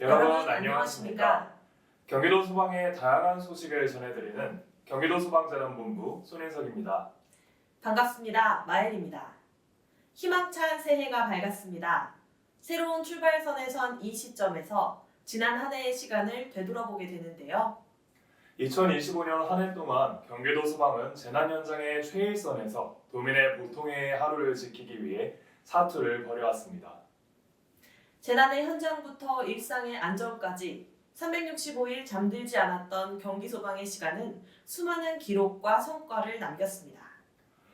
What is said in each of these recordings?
여러분 안녕하십니까? 경기도 소방의 다양한 소식을 전해드리는 경기도 소방재난본부 손인석입니다. 반갑습니다. 마엘입니다. 희망찬 새해가 밝았습니다. 새로운 출발선에 선 이 시점에서 지난 한 해의 시간을 되돌아보게 되는데요. 2025년 한 해 동안 경기도 소방은 재난 현장의 최일선에서 도민의 보통의 하루를 지키기 위해 사투를 벌여왔습니다. 재난의 현장부터 일상의 안전까지 365일 잠들지 않았던 경기소방의 시간은 수많은 기록과 성과를 남겼습니다.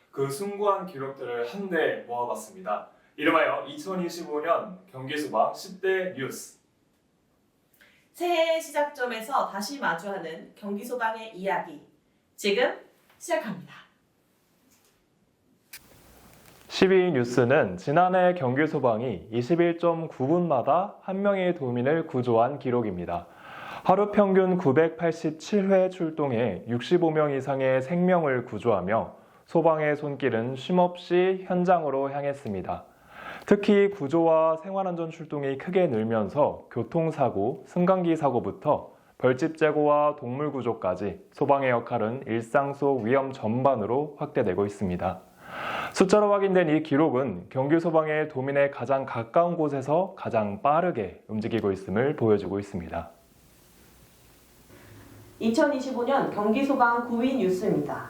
그 숭고한 기록들을 한데 모아봤습니다. 이름하여 2025년 경기소방 10대 뉴스. 새해의 시작점에서 다시 마주하는 경기소방의 이야기. 지금 시작합니다. 12 뉴스는 지난해 경기소방이 21.9분마다 한 명의 도민을 구조한 기록입니다. 하루 평균 987회 출동해 65명 이상의 생명을 구조하며 소방의 손길은 쉼없이 현장으로 향했습니다. 특히 구조와 생활안전 출동이 크게 늘면서 교통사고, 승강기 사고부터 벌집 제거와 동물 구조까지 소방의 역할은 일상 속 위험 전반으로 확대되고 있습니다. 숫자로 확인된 이 기록은 경기소방의 도민의 가장 가까운 곳에서 가장 빠르게 움직이고 있음을 보여주고 있습니다. 2025년 경기소방 9위 뉴스입니다.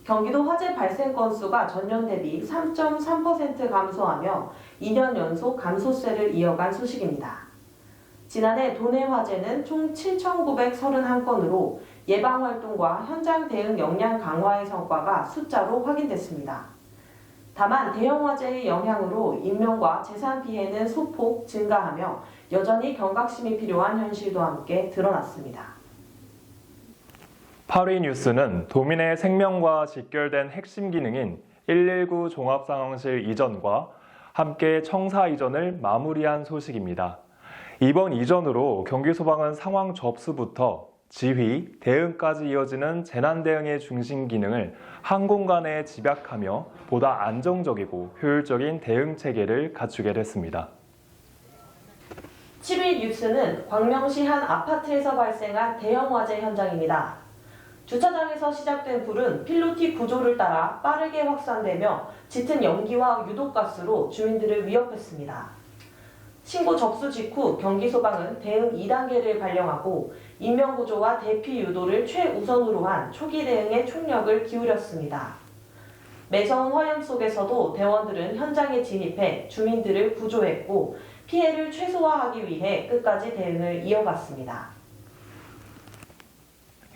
경기도 화재 발생 건수가 전년 대비 3.3% 감소하며 2년 연속 감소세를 이어간 소식입니다. 지난해 도내 화재는 총 7,931건으로 예방활동과 현장 대응 역량 강화의 성과가 숫자로 확인됐습니다. 다만 대형 화재의 영향으로 인명과 재산 피해는 소폭 증가하며 여전히 경각심이 필요한 현실도 함께 드러났습니다. 8위 뉴스는 도민의 생명과 직결된 핵심 기능인 119 종합상황실 이전과 함께 청사 이전을 마무리한 소식입니다. 이번 이전으로 경기소방은 상황 접수부터 지휘, 대응까지 이어지는 재난 대응의 중심 기능을 한 공간에 집약하며 보다 안정적이고 효율적인 대응 체계를 갖추게 됐습니다. 7위 뉴스는 광명시 한 아파트에서 발생한 대형 화재 현장입니다. 주차장에서 시작된 불은 필로티 구조를 따라 빠르게 확산되며 짙은 연기와 유독가스로 주민들을 위협했습니다. 신고 접수 직후 경기소방은 대응 2단계를 발령하고 인명구조와 대피 유도를 최우선으로 한 초기 대응에 총력을 기울였습니다. 매서운 화염 속에서도 대원들은 현장에 진입해 주민들을 구조했고 피해를 최소화하기 위해 끝까지 대응을 이어갔습니다.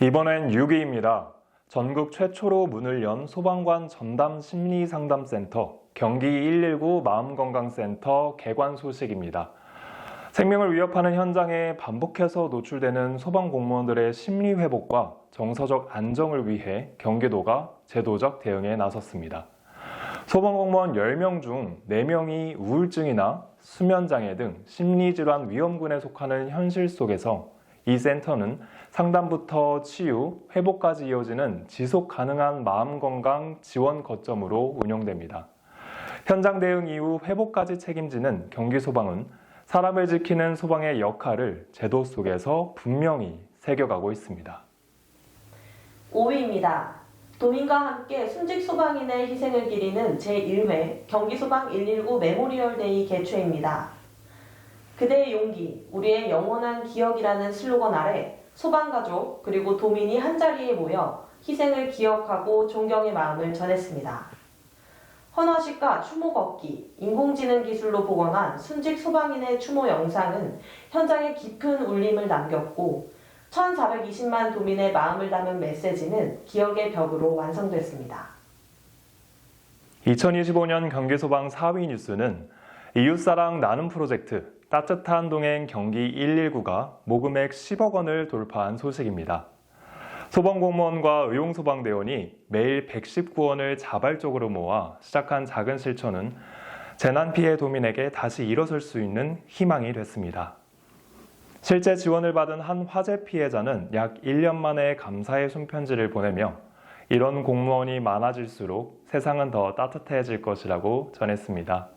이번엔 6위입니다. 전국 최초로 문을 연 소방관 전담 심리상담센터 경기 119 마음건강센터 개관 소식입니다. 생명을 위협하는 현장에 반복해서 노출되는 소방공무원들의 심리회복과 정서적 안정을 위해 경기도가 제도적 대응에 나섰습니다. 소방공무원 10명 중 4명이 우울증이나 수면장애 등 심리질환 위험군에 속하는 현실 속에서 이 센터는 상담부터 치유, 회복까지 이어지는 지속 가능한 마음건강 지원 거점으로 운영됩니다. 현장 대응 이후 회복까지 책임지는 경기소방은 사람을 지키는 소방의 역할을 제도 속에서 분명히 새겨가고 있습니다. 5위입니다. 도민과 함께 순직 소방인의 희생을 기리는 제1회 경기소방 119 메모리얼 데이 개최입니다. 그대의 용기, 우리의 영원한 기억이라는 슬로건 아래 소방가족 그리고 도민이 한자리에 모여 희생을 기억하고 존경의 마음을 전했습니다. 헌화식과 추모 걷기, 인공지능 기술로 복원한 순직 소방인의 추모 영상은 현장에 깊은 울림을 남겼고 1,420만 도민의 마음을 담은 메시지는 기억의 벽으로 완성됐습니다. 2025년 경기소방 4위 뉴스는 이웃사랑 나눔 프로젝트 따뜻한 동행 경기 119가 모금액 10억 원을 돌파한 소식입니다. 소방공무원과 의용소방대원이 매일 119원을 자발적으로 모아 시작한 작은 실천은 재난 피해 도민에게 다시 일어설 수 있는 희망이 됐습니다. 실제 지원을 받은 한 화재 피해자는 약 1년 만에 감사의 손편지를 보내며 이런 공무원이 많아질수록 세상은 더 따뜻해질 것이라고 전했습니다.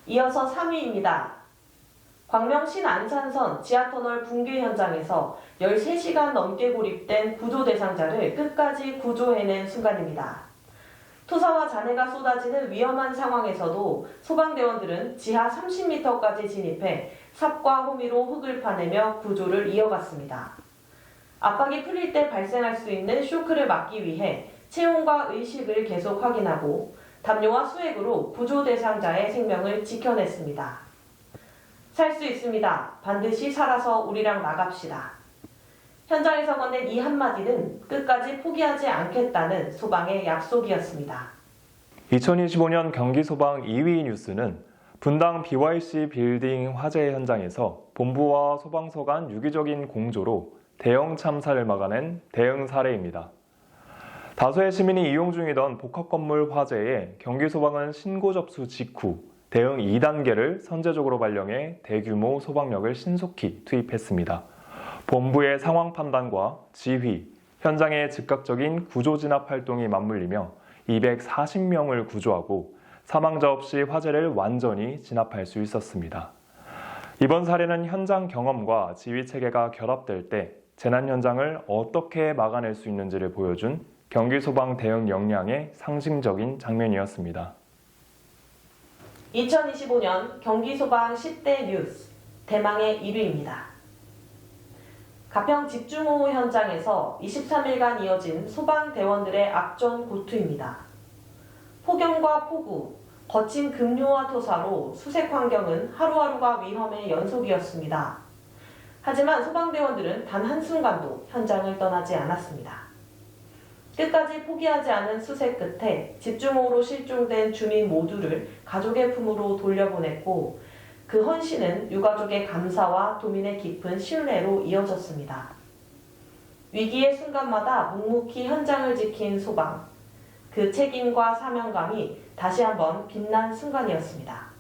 이어서 3위입니다. 광명시 안산선 지하터널 붕괴 현장에서 13시간 넘게 고립된 구조 대상자를 끝까지 구조해낸 순간입니다. 토사와 잔해가 쏟아지는 위험한 상황에서도 소방대원들은 지하 30m까지 진입해 삽과 호미로 흙을 파내며 구조를 이어갔습니다. 압박이 풀릴 때 발생할 수 있는 쇼크를 막기 위해 체온과 의식을 계속 확인하고 담요와 수액으로 구조 대상자의 생명을 지켜냈습니다. 살 수 있습니다. 반드시 살아서 우리랑 나갑시다. 현장에서 건넨 이 한마디는 끝까지 포기하지 않겠다는 소방의 약속이었습니다. 2025년 경기소방 2위 뉴스는 분당 BYC 빌딩 화재 현장에서 본부와 소방서 간 유기적인 공조로 대형 참사를 막아낸 대응 사례입니다. 다수의 시민이 이용 중이던 복합 건물 화재에 경기소방은 신고 접수 직후 대응 2단계를 선제적으로 발령해 대규모 소방력을 신속히 투입했습니다. 본부의 상황 판단과 지휘, 현장의 즉각적인 구조 진압 활동이 맞물리며 240명을 구조하고 사망자 없이 화재를 완전히 진압할 수 있었습니다. 이번 사례는 현장 경험과 지휘 체계가 결합될 때 재난 현장을 어떻게 막아낼 수 있는지를 보여준 경기소방 대응 역량의 상징적인 장면이었습니다. 2025년 경기소방 10대 뉴스 대망의 1위입니다. 가평 집중호우 현장에서 23일간 이어진 소방대원들의 악전 고투입니다. 폭염과 폭우, 거친 급류와 토사로 수색 환경은 하루하루가 위험의 연속이었습니다. 하지만 소방대원들은 단 한순간도 현장을 떠나지 않았습니다. 끝까지 포기하지 않은 수색 끝에 집중호우로 실종된 주민 모두를 가족의 품으로 돌려보냈고 그 헌신은 유가족의 감사와 도민의 깊은 신뢰로 이어졌습니다. 위기의 순간마다 묵묵히 현장을 지킨 소방, 그 책임과 사명감이 다시 한번 빛난 순간이었습니다.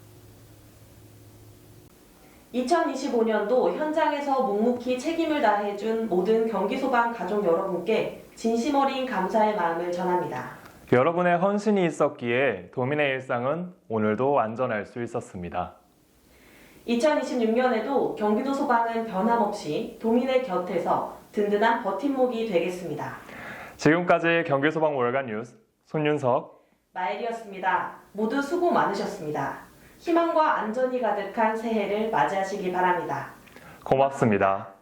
2025년도 현장에서 묵묵히 책임을 다해준 모든 경기소방 가족 여러분께 진심 어린 감사의 마음을 전합니다. 여러분의 헌신이 있었기에 도민의 일상은 오늘도 안전할 수 있었습니다. 2026년에도 경기도 소방은 변함없이 도민의 곁에서 든든한 버팀목이 되겠습니다. 지금까지 경기소방 월간 뉴스 손윤석, 마엘이었습니다. 모두 수고 많으셨습니다. 희망과 안전이 가득한 새해를 맞이하시기 바랍니다. 고맙습니다.